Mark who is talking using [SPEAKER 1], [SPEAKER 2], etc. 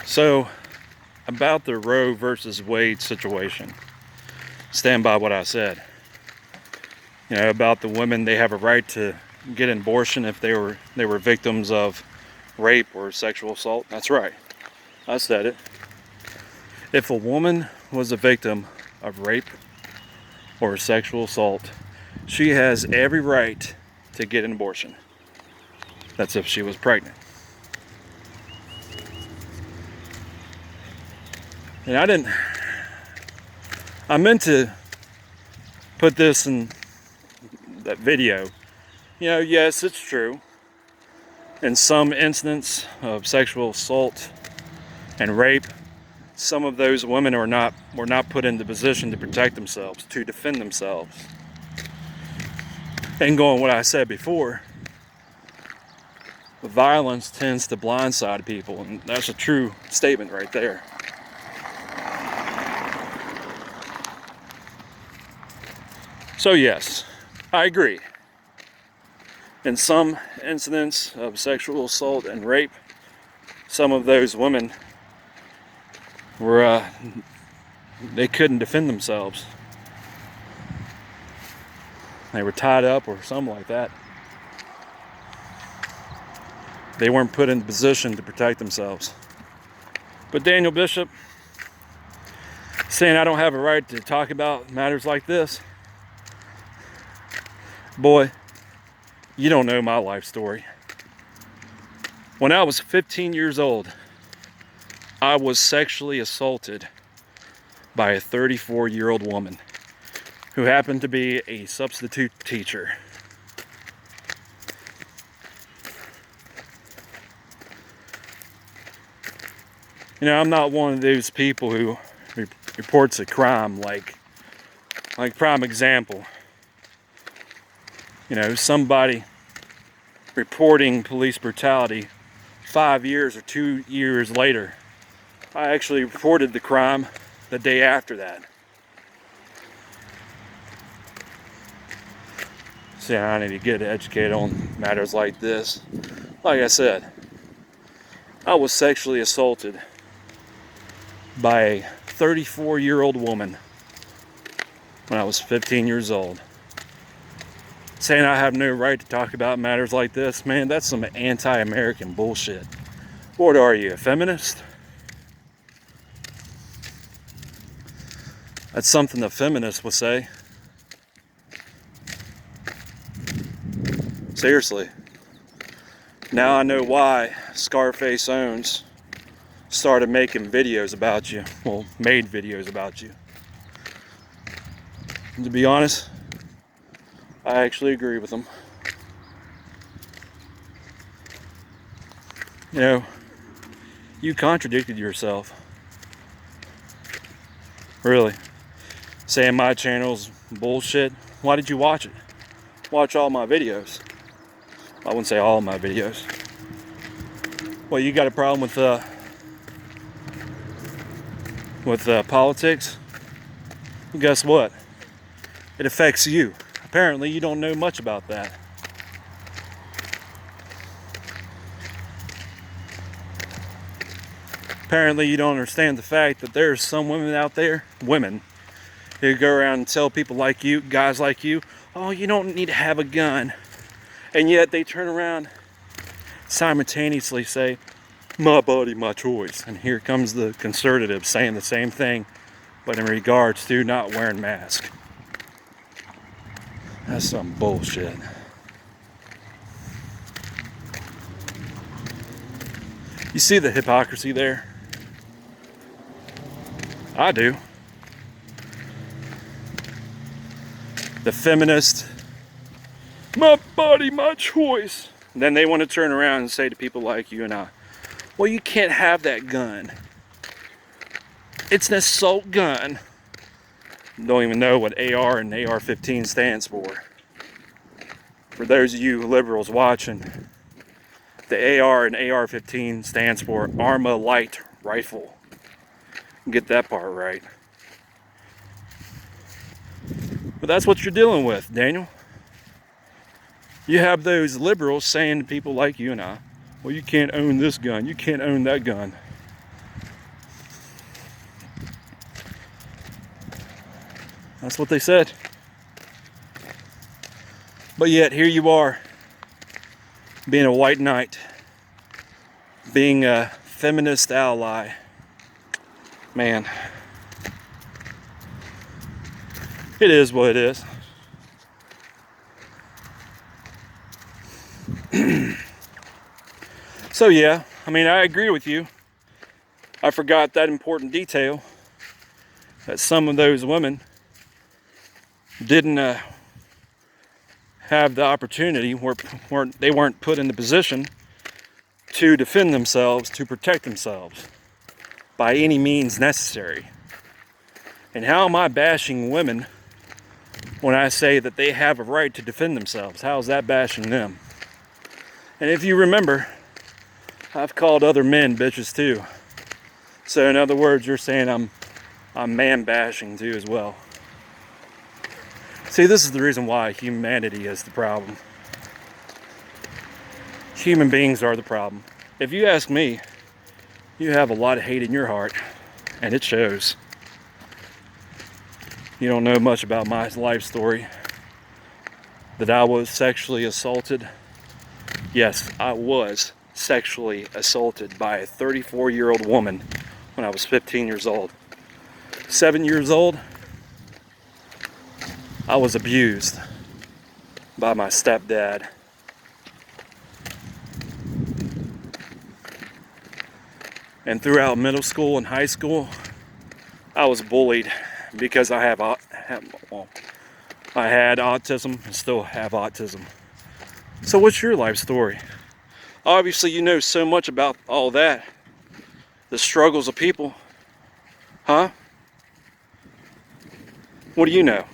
[SPEAKER 1] So, about the Roe versus Wade situation, stand by what I said. You know, about the women, they have a right to get an abortion if they were victims of rape or sexual assault. That's right. I said it. If a woman was a victim of rape or sexual assault, she has every right to get an abortion. That's if she was pregnant. And I meant to put this in that video. You know, yes, it's true. In some instance of sexual assault and rape, some of those women were not put in the position to protect themselves, to defend themselves. And going what I said before, violence tends to blindside people, and that's a true statement right there. So yes, I agree. In some incidents of sexual assault and rape, some of those women were they couldn't defend themselves. They were tied up or something like that. They weren't put in position to protect themselves. But Daniel Bishop saying I don't have a right to talk about matters like this. Boy, you don't know my life story. When I was 15 years old, I was sexually assaulted by a 34-year-old woman who happened to be a substitute teacher. You know, I'm not one of those people who reports a crime like prime example. You know, somebody reporting police brutality 5 years or 2 years later. I actually reported the crime the day after that. See, I need to get educated on matters like this. Like I said, I was sexually assaulted by a 34-year-old woman when I was 15 years old. Saying I have no right to talk about matters like this, man, that's some anti-American bullshit. What are you, a feminist? That's something a feminist would say. Seriously. Now I know why Scarface Owens started making videos about you. Well, made videos about you. And to be honest, I actually agree with him. You know, you contradicted yourself. Really. Saying my channel's bullshit. Why did you watch it? Watch all my videos. I wouldn't say all of my videos. Well, you got a problem with politics? Well, guess what? It affects you. Apparently, you don't know much about that. Apparently, you don't understand the fact that there's some women out there, who go around and tell people like you, guys like you, oh, you don't need to have a gun. And yet they turn around, simultaneously say, my body, my choice. And here comes the conservative saying the same thing, but in regards to not wearing masks. That's some bullshit. You see the hypocrisy there? I do. The feminist, my body, my choice. And then they want to turn around and say to people like you and I, well, you can't have that gun. It's an assault gun. Don't even know what AR and AR-15 stands for. For those of you liberals watching, the AR and AR-15 stands for Arma Light Rifle. Get that part right. But that's what you're dealing with, Daniel. You have those liberals saying to people like you and I, well, you can't own this gun, you can't own that gun. That's what they said. But yet, here you are, being a white knight, being a feminist ally. Man, it is what it is. So yeah, I mean, I agree with you. I forgot that important detail, that some of those women didn't have the opportunity, they weren't put in the position to defend themselves, to protect themselves by any means necessary. And how am I bashing women when I say that they have a right to defend themselves? How is that bashing them? And if you remember, I've called other men bitches too. So in other words, you're saying I'm man bashing too as well. See, this is the reason why humanity is the problem. Human beings are the problem. If you ask me, you have a lot of hate in your heart, and it shows. You don't know much about my life story. That I was sexually assaulted. Yes, I was sexually assaulted by a 34-year-old woman when I was 15 years old. 7 years old, I was abused by my stepdad. And throughout middle school and high school, I was bullied because I had autism and still have autism. So what's your life story? Obviously you know so much about all that. The struggles of people. Huh? What do you know?